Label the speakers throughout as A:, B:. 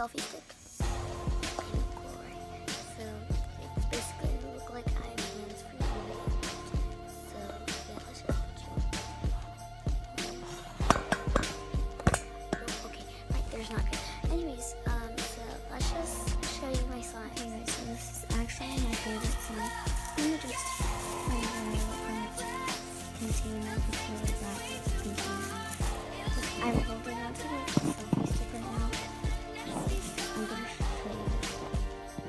A: selfie stick. So it's basically look like I have hands free. So yeah, let's just put you. Oh, okay, right there's not good. Anyways, so let's just show you my slime. Okay, guys, so this is actually my favorite slime. Let me just find out container before that container. I'm holding on to the selfie stick right now. I'm gonna show you.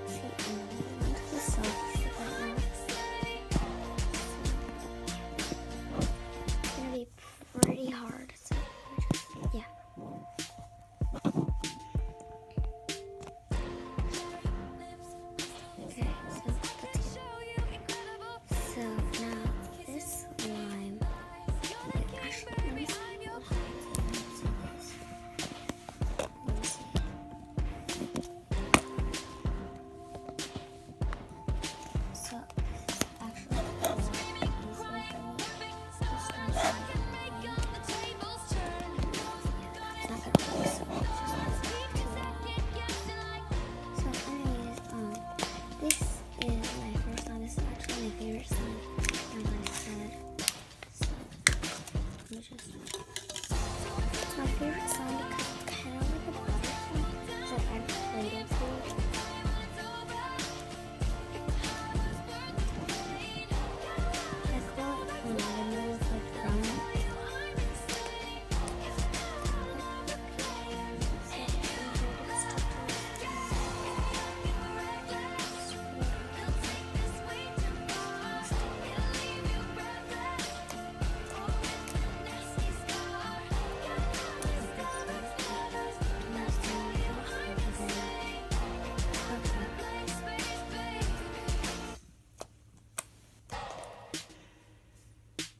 A: See, I'm holding on to the selfie stick right now. It's gonna be pretty hard. So yeah. Okay, so let's get. So now this lime. Actually, let me see. So this is actually a lot easier for me. Just it's not gonna be so much, just too long. So anyways, this is my first time. This is actually my favorite song, as I said. So let me just. It's my favorite song because it's kind of like a butter song. So I've played it too.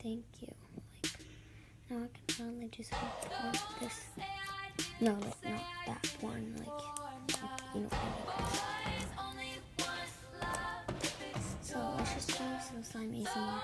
A: Thank you. Like, now I can finally just hold this. No, like, not that porn. Like you know what I mean. So let's just do some slime ASMR.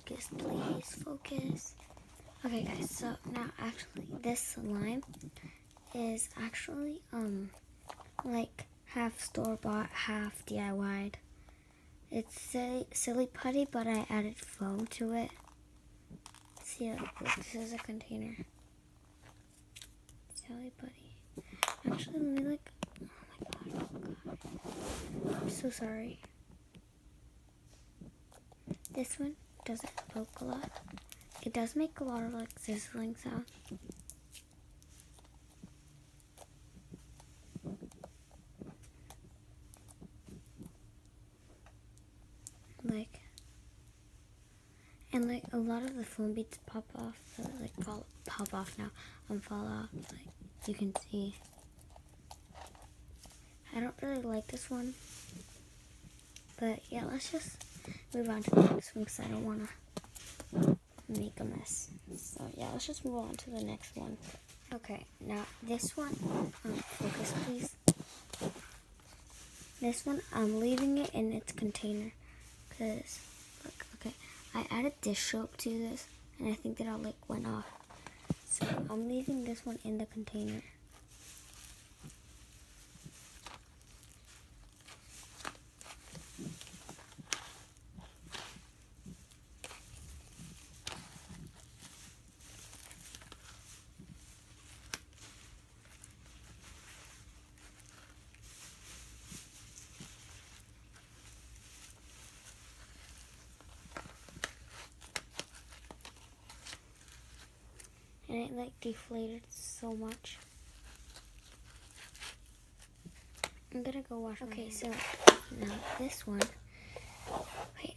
A: Focus, please, focus. Okay, guys, so now actually this slime is actually like half store-bought, half DIY'd. It's silly putty, but I added foam to it. See, look, this is a container. Silly putty. Actually, let me like. Oh my god! I'm so sorry. This one doesn't poke a lot. It does make a lot of like sizzling sound. And like a lot of the foam beads pop off, pop off now and fall off. Like you can see. I don't really like this one, but yeah, let's just move on to the next one because I don't want to make a mess. So yeah, let's just move on to the next one. Okay, now this one, focus please. This one, I'm leaving it in its container because, look, okay, I added dish soap to this and I think that all like went off. So I'm leaving this one in the container. And it like deflated so much. I'm gonna go wash my hands. So now this one, wait,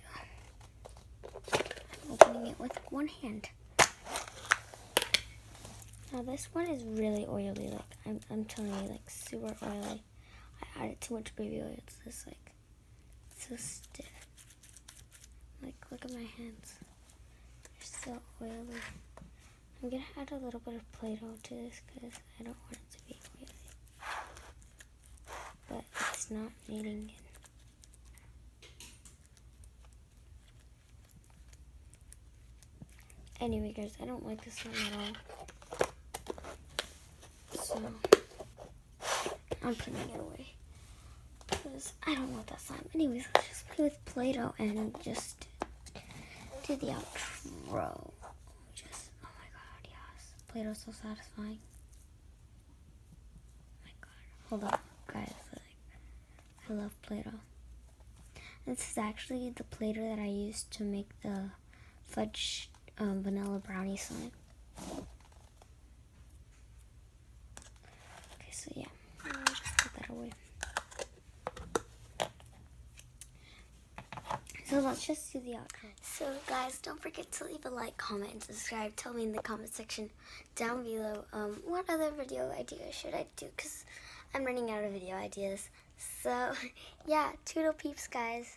A: I'm opening it with one hand. Now this one is really oily, like I'm telling you, like super oily. I added too much baby oil. It's just like so stiff. Like look at my hands. They're so oily. I'm gonna add a little bit of Play-Doh to this because I don't want it to be oily. But it's not needing it. Anyway guys, I don't like this one at all. So I'm putting it away because I don't want that slime. Anyways, let's just play with Play-Doh and just do the outro. Just, oh my god, yes. Play-Doh's so satisfying. Oh my god. Hold up, guys. I love Play-Doh. This is actually the Play-Doh that I used to make the fudge vanilla brownie slime. Okay, so yeah, I'll just put that away. So let's just do the outro. So guys, don't forget to leave a like, comment, and subscribe. Tell me in the comment section down below what other video ideas should I do, because I'm running out of video ideas. So yeah, toodle peeps guys.